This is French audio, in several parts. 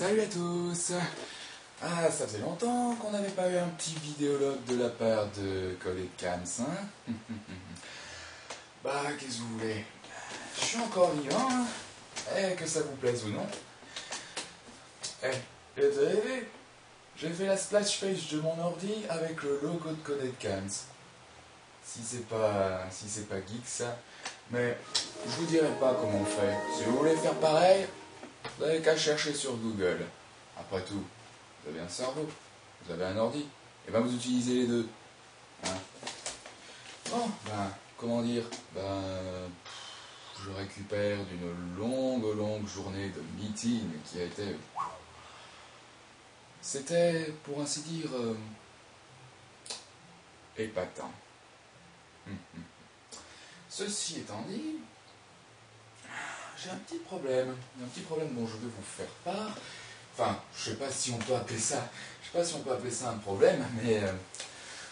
Salut à tous. Ah, ça faisait longtemps qu'on n'avait pas eu un petit vidéologue de la part de collègue Kams, hein. Bah, qu'est-ce que vous voulez? Je suis encore vivant, hein. Que ça vous plaise ou non. Vous avez vu? J'ai fait la splash page de mon ordi avec le logo de Codec Kams. Si c'est pas geek ça, mais je vous dirai pas comment on fait. Si vous voulez faire pareil, vous n'avez qu'à chercher sur Google. Après tout, vous avez un cerveau, vous avez un ordi, et ben vous utilisez les deux. Hein. Bon, comment dire, je récupère d'une longue journée de meeting qui a été... C'était, pour ainsi dire, épatant. Ceci étant dit, j'ai un petit problème dont je vais vous faire part. Enfin, je sais pas si on peut appeler ça un problème, mais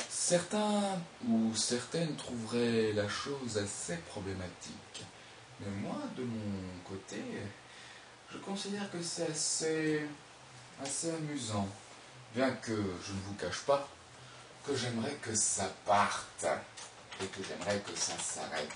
certains ou certaines trouveraient la chose assez problématique. Mais moi, de mon côté, je considère que c'est assez amusant. Bien que je ne vous cache pas que j'aimerais que ça parte et que j'aimerais que ça s'arrête.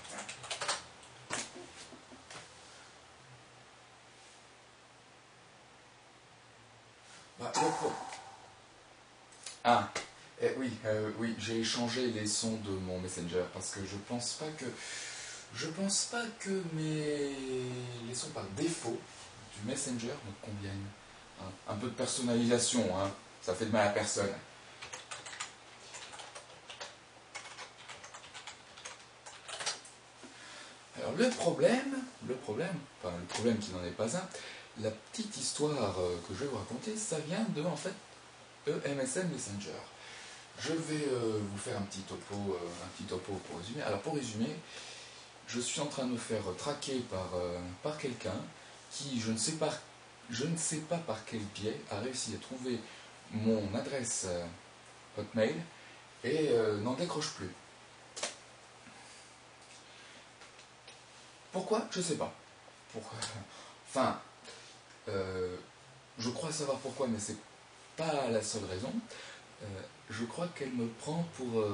Oui, j'ai échangé les sons de mon Messenger parce que je pense pas que les sons par défaut du Messenger me conviennent. Hein, un peu de personnalisation, hein, ça fait de mal à personne. Alors le problème qui n'en est pas un, la petite histoire que je vais vous raconter, ça vient de en fait MSN Messenger. Je vais vous faire un petit topo pour résumer. Alors pour résumer, je suis en train de me faire traquer par quelqu'un qui, je ne sais pas par quel biais, a réussi à trouver mon adresse Hotmail et n'en décroche plus. Pourquoi? Je ne sais pas. Enfin, je crois savoir pourquoi, mais c'est pas la seule raison. Je crois qu'elle me prend pour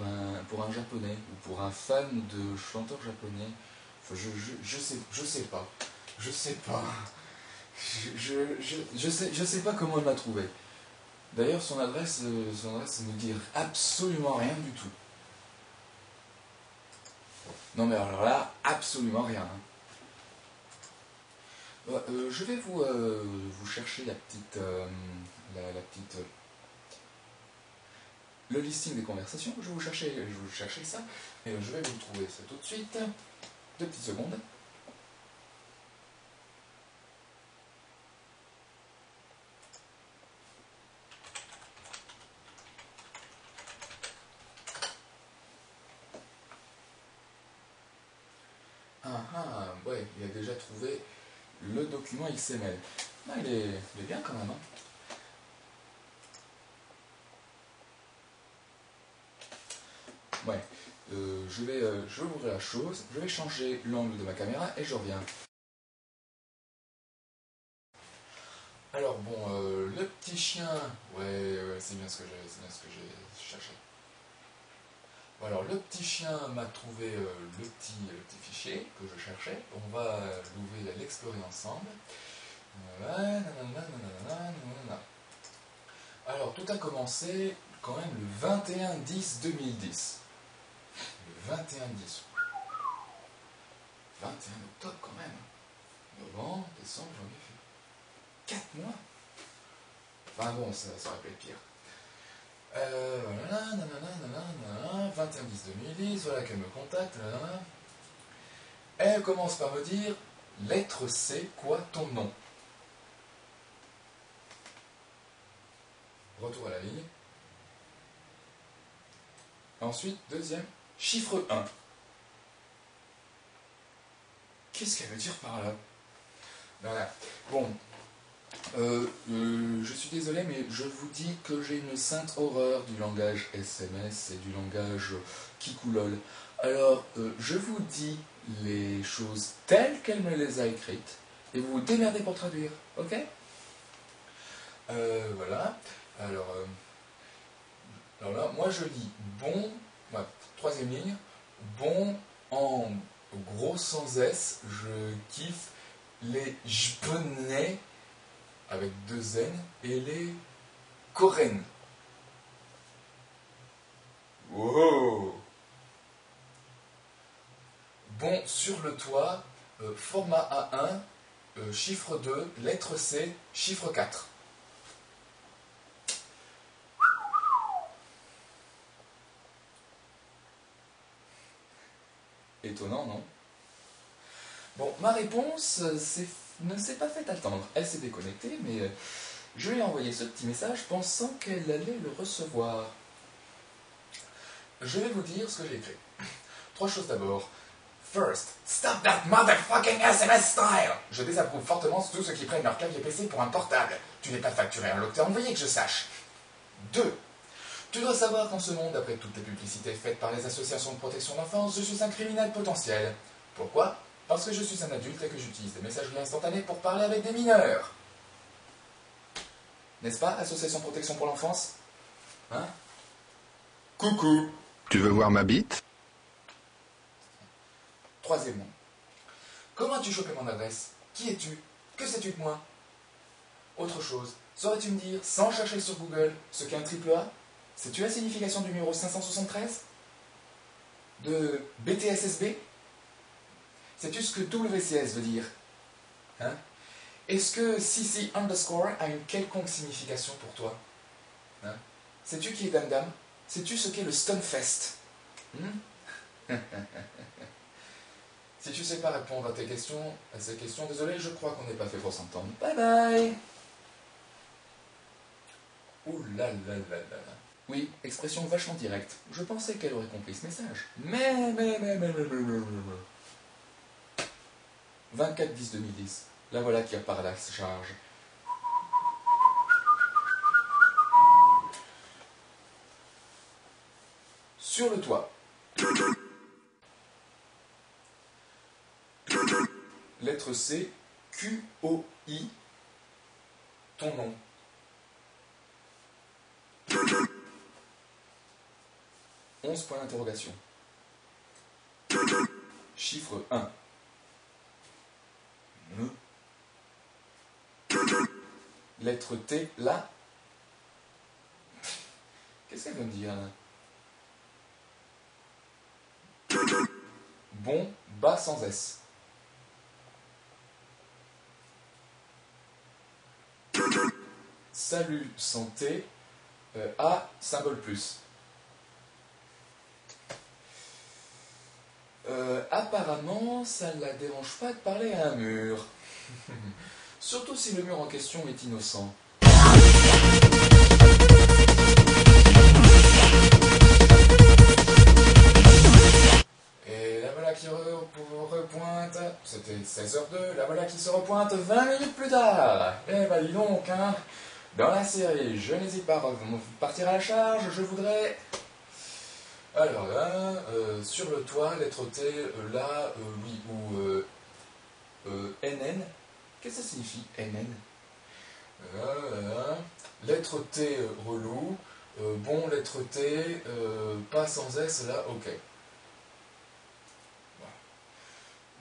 un japonais ou pour un fan de chanteurs japonais. Enfin, je sais pas. Je sais pas. Je sais pas comment elle m'a trouvé. D'ailleurs, son adresse ne dit absolument rien du tout. Non mais alors là, absolument rien. Je vais vous chercher le listing des conversations. Je vais vous chercher ça et je vais vous trouver ça tout de suite. 2 petites secondes. Ouais, il a déjà trouvé le document XML. Ah, il est bien quand même. Hein. Ouais, je vais ouvrir la chose, je vais changer l'angle de ma caméra et je reviens. Alors bon, le petit chien, ouais, c'est bien ce que j'ai cherché. Bon, alors le petit chien m'a trouvé le petit fichier que je cherchais. On va l'ouvrir et l'explorer ensemble. Alors tout a commencé quand même le 21-10-2010. Le 21-10. 21 octobre quand même. Novembre, décembre, janvier, février. 4 mois. Enfin bon, ça aurait pu être pire. 21-10-2010, voilà qu'elle me contacte. Elle commence par me dire lettre C, quoi ton nom? Retour à la ligne. Ensuite, deuxième, chiffre 1. Qu'est-ce qu'elle veut dire par là? Voilà. Bon, je suis désolé, mais je vous dis que j'ai une sainte horreur du langage SMS et du langage Kikoulol. Alors, je vous dis les choses telles qu'elle me les a écrites, et vous vous démerdez pour traduire, ok? Voilà. Alors là, moi je lis bon, troisième ligne, bon en gros sans S, je kiffe les japonais avec 2 N et les coréennes. Wow. Bon sur le toit, format A1, chiffre 2, lettre C, chiffre 4. Étonnant, non? Bon, ma réponse ne s'est pas fait attendre. Elle s'est déconnectée, mais je lui ai envoyé ce petit message pensant qu'elle allait le recevoir. Je vais vous dire ce que j'ai écrit. 3 choses d'abord. First, stop that motherfucking SMS style! Je désapprouve fortement tous ceux qui prennent leur clavier PC pour un portable. Tu n'es pas facturé un octet envoyé que je sache. 2. Tu dois savoir qu'en ce monde, après toutes les publicités faites par les associations de protection d'enfance, je suis un criminel potentiel. Pourquoi? Parce que je suis un adulte et que j'utilise des messageries instantanées pour parler avec des mineurs. N'est-ce pas, association de protection pour l'enfance? Hein? Coucou! Tu veux voir ma bite? Troisièmement, comment as-tu chopé mon adresse? Qui es-tu? Que sais-tu de moi? Autre chose, saurais-tu me dire, sans chercher sur Google, ce qu'est un triple A? Sais-tu la signification du numéro 573? De BTSSB? Sais-tu ce que WCS veut dire? Hein? Est-ce que CC underscore a une quelconque signification pour toi? Hein? Sais-tu qui est Dame? Sais-tu ce qu'est le Stunfest? Si tu ne sais pas répondre à ces questions, désolé, je crois qu'on n'est pas fait pour s'entendre. Bye bye! Ouh là là là là là. Oui, expression vachement directe. Je pensais qu'elle aurait compris ce message. Mais. 24-10-2010. La voilà qui apparaît la charge. Sur le toit. Lettre C, QOI, ton nom. « 11 points d'interrogation. Chiffre 1. Lettre T, là. Qu'est-ce qu'elle veut me dire, là? Bon, bas sans S. Salut, santé, A, symbole plus. Apparemment, ça ne la dérange pas de parler à un mur. Surtout si le mur en question est innocent. Et la voilà qui repointe, c'était 16h02, la voilà qui se repointe 20 minutes plus tard. Eh ben dis donc, hein, dans la série, je n'hésite pas à partir à la charge, je voudrais... Alors là, sur le toit, lettre T, là, oui, ou NN. Qu'est-ce que ça signifie, NN? Lettre T, relou. Bon, lettre T, pas sans S, là, ok. Voilà.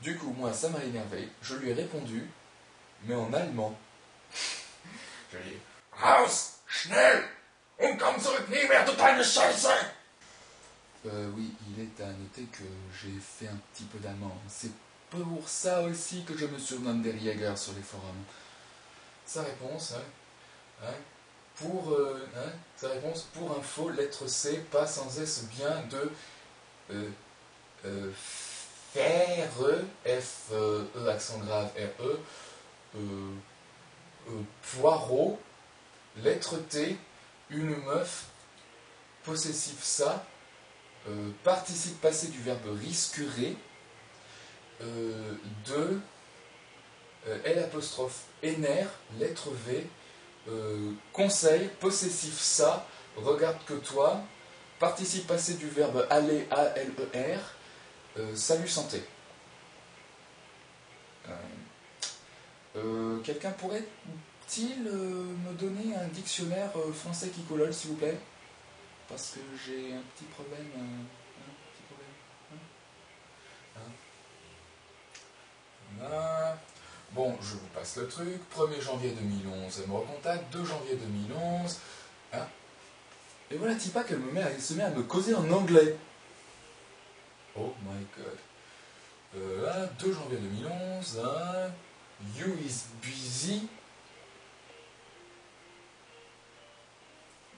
Du coup, moi, ça m'a énervé. Je lui ai répondu, mais en allemand. Je lui ai dit, Raus, schnell, und komm zurück, nie mehr, du kleine Scheiße! Oui, il est à noter que j'ai fait un petit peu d'allemand. C'est pour ça aussi que je me surnomme Der Jäger sur les forums. Sa réponse, sa réponse, pour info, lettre C, pas sans S, bien de faire, F-E, accent grave, R-E, poireau, lettre T, une meuf, possessif ça, participe passé du verbe risquerait, de L apostrophe éner, lettre V, conseil, possessif ça, regarde que toi, participe passé du verbe aller, A-L-E-R, salut santé. Quelqu'un pourrait pourrait-il me donner un dictionnaire français qui colole, s'il vous plaît? Parce que j'ai un petit problème. Petit problème. Voilà. Bon, je vous passe le truc. 1er janvier 2011, elle me recontacte. 2 janvier 2011. Hein. Et voilà, Tipa qu'elle se met à me causer en anglais. Oh my god. 2 janvier 2011. Hein. You is busy.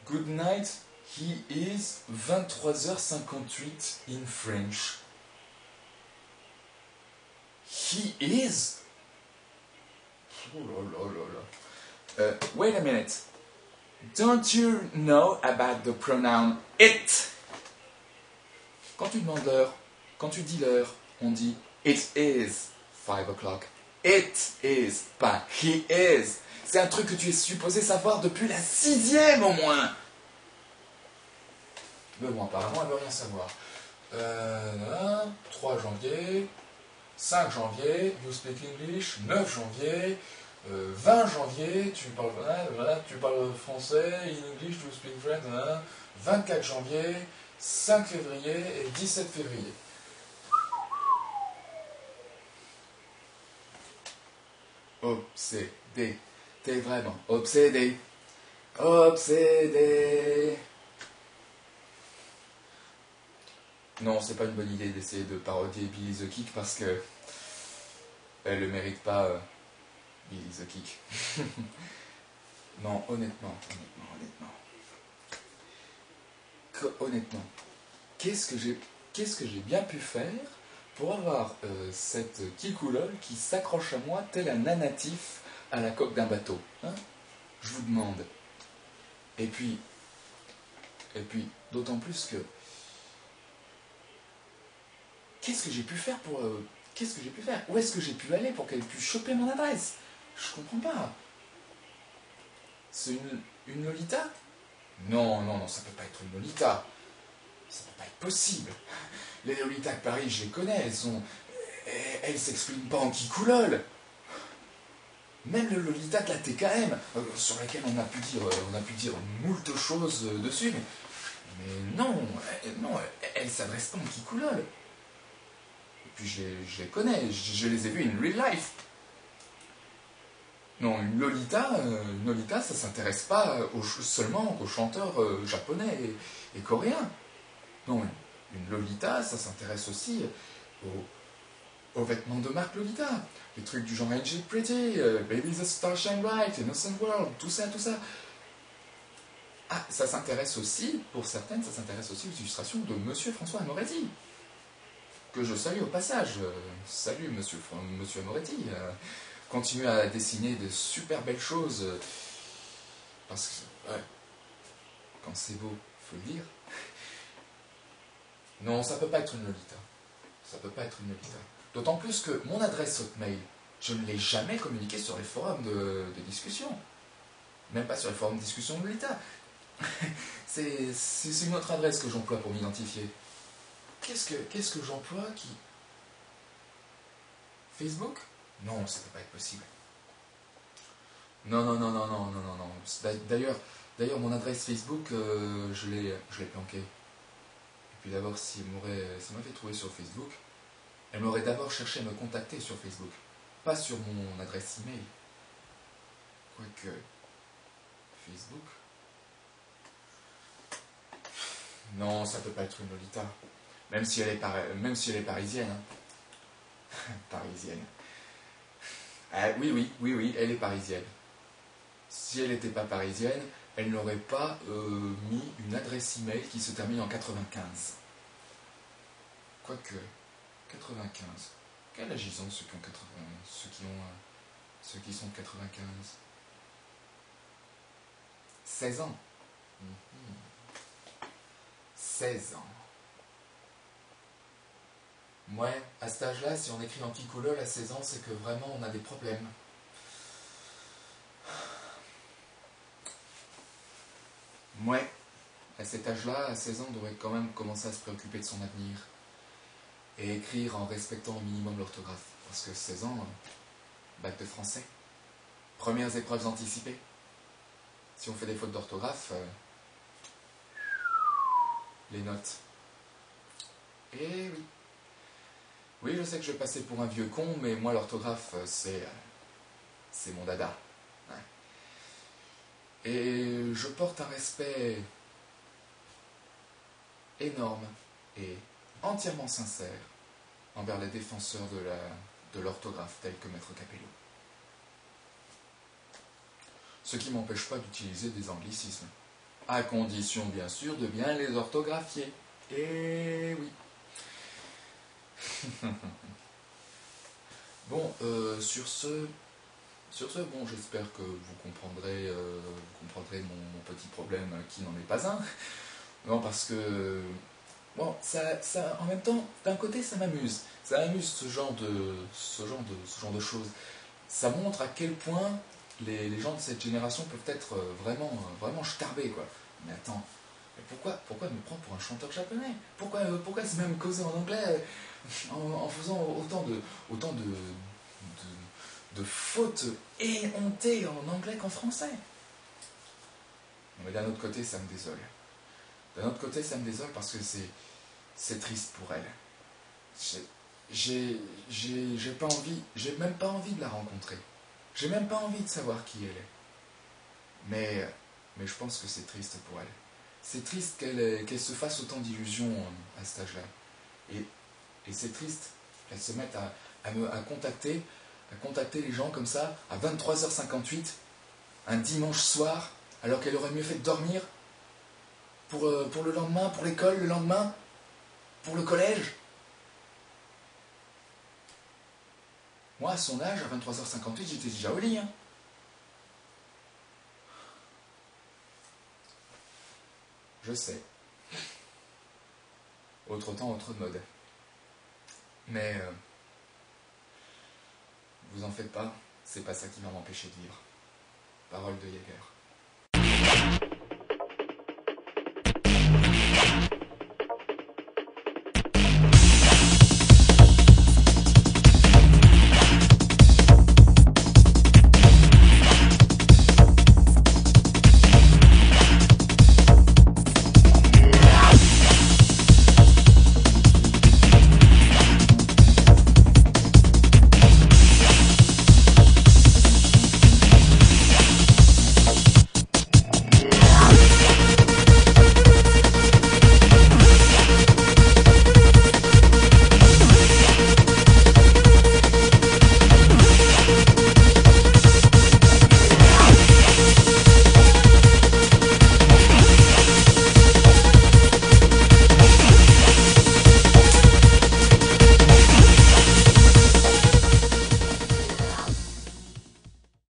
Good night. He is 23h58 in French. He is? Oh là là là là. Wait a minute. Don't you know about the pronoun it? Quand tu demandes l'heure, quand tu dis l'heure, on dit it is 5 o'clock. It is, pas he is. C'est un truc que tu es supposé savoir depuis la 6e au moins. Mais bon, apparemment, elle ne veut rien savoir. 3 janvier, 5 janvier, you speak English, 9 janvier, 20 janvier, tu parles français, in English, you speak French, 24 janvier, 5 février et 17 février. Obsédé. T'es vraiment obsédé. Obsédé. Non, c'est pas une bonne idée d'essayer de parodier Billy the Kick parce que elle le mérite pas, Billy the Kick. Non, honnêtement. Honnêtement, qu'est-ce que j'ai bien pu faire pour avoir cette kikoulole qui s'accroche à moi tel un anatif à la coque d'un bateau, hein? Je vous demande. Et puis, d'autant plus que qu'est-ce que j'ai pu faire pour... qu'est-ce que j'ai pu faire? Où est-ce que j'ai pu aller pour qu'elle puisse choper mon adresse? Je comprends pas. C'est une Lolita? Non, ça peut pas être une Lolita. Ça peut pas être possible. Les Lolitas de Paris, je les connais, elles s'expriment pas en kikoulol. Même le Lolita de la TKM, sur laquelle on a pu dire moult choses dessus, mais non, elle s'adresse pas en kikoulol. Et puis je les connais, je les ai vus in real life. Non, une Lolita, ça s'intéresse pas seulement aux chanteurs japonais et coréens. Non, une Lolita, ça s'intéresse aussi aux vêtements de marque Lolita. Les trucs du genre Angel Pretty, Baby the Star Shine Bright, Innocent World, tout ça. Ah, ça s'intéresse aussi, pour certaines, ça s'intéresse aussi aux illustrations de Monsieur François Amoretti. Que je salue au passage. Salut Monsieur Amoretti. Continuez à dessiner de super belles choses. Parce que, ouais, quand c'est beau, faut le dire. Non, ça peut pas être une Lolita. Ça peut pas être une Lolita. D'autant plus que mon adresse Hotmail, je ne l'ai jamais communiquée sur les forums de discussion. Même pas sur les forums de discussion de Lolita. C'est une autre adresse que j'emploie pour m'identifier. Qu'est-ce que j'emploie qui... Facebook? Non, ça peut pas être possible. Non. D'ailleurs, mon adresse Facebook, je l'ai planquée. Et puis d'abord, si elle m'avait trouvé sur Facebook, elle m'aurait d'abord cherché à me contacter sur Facebook, pas sur mon adresse email. Quoique, Facebook... Non, ça peut pas être une Lolita. Même si elle est parisienne. Hein. Parisienne. Oui, elle est parisienne. Si elle n'était pas parisienne, elle n'aurait pas mis une adresse email qui se termine en 95. Quoique, 95. Quel âge ils ont ceux qui sont de 95? 16 ans. 16 ans. Ouais, à cet âge-là, si on écrit en kikoulol à 16 ans, c'est que vraiment on a des problèmes. Ouais, à cet âge-là, à 16 ans, on devrait quand même commencer à se préoccuper de son avenir. Et écrire en respectant au minimum l'orthographe. Parce que 16 ans, bac de français. Premières épreuves anticipées. Si on fait des fautes d'orthographe, les notes. Et oui. Oui, je sais que je vais passer pour un vieux con, mais moi l'orthographe, c'est mon dada. Ouais. Et je porte un respect énorme et entièrement sincère envers les défenseurs de l'orthographe tels que Maître Capello. Ce qui ne m'empêche pas d'utiliser des anglicismes, à condition bien sûr de bien les orthographier. Et oui. Bon, sur ce, bon, j'espère que vous comprendrez mon petit problème qui n'en est pas un. Non, parce que, bon, en même temps, d'un côté, ça m'amuse. Ça m'amuse ce genre de choses. Ça montre à quel point les gens de cette génération peuvent être vraiment starbés, quoi. Mais attends, pourquoi me prendre pour un chanteur japonais? Pourquoi se même causer en anglais en faisant autant de fautes éhontées en anglais qu'en français? Mais d'un autre côté, ça me désole. D'un autre côté, ça me désole parce que c'est triste pour elle. J'ai pas envie, j'ai même pas envie de la rencontrer. J'ai même pas envie de savoir qui elle est. Mais je pense que c'est triste pour elle. C'est triste qu'elle se fasse autant d'illusions à cet âge-là. Et c'est triste qu'elle se mette à contacter les gens comme ça, à 23h58, un dimanche soir, alors qu'elle aurait mieux fait de dormir pour le lendemain, pour l'école le lendemain, pour le collège. Moi, à son âge, à 23h58, j'étais déjà au lit. Hein. Je sais. Autre temps, autre mode. Mais vous en faites pas, c'est pas ça qui va m'empêcher de vivre. Parole de Jäger.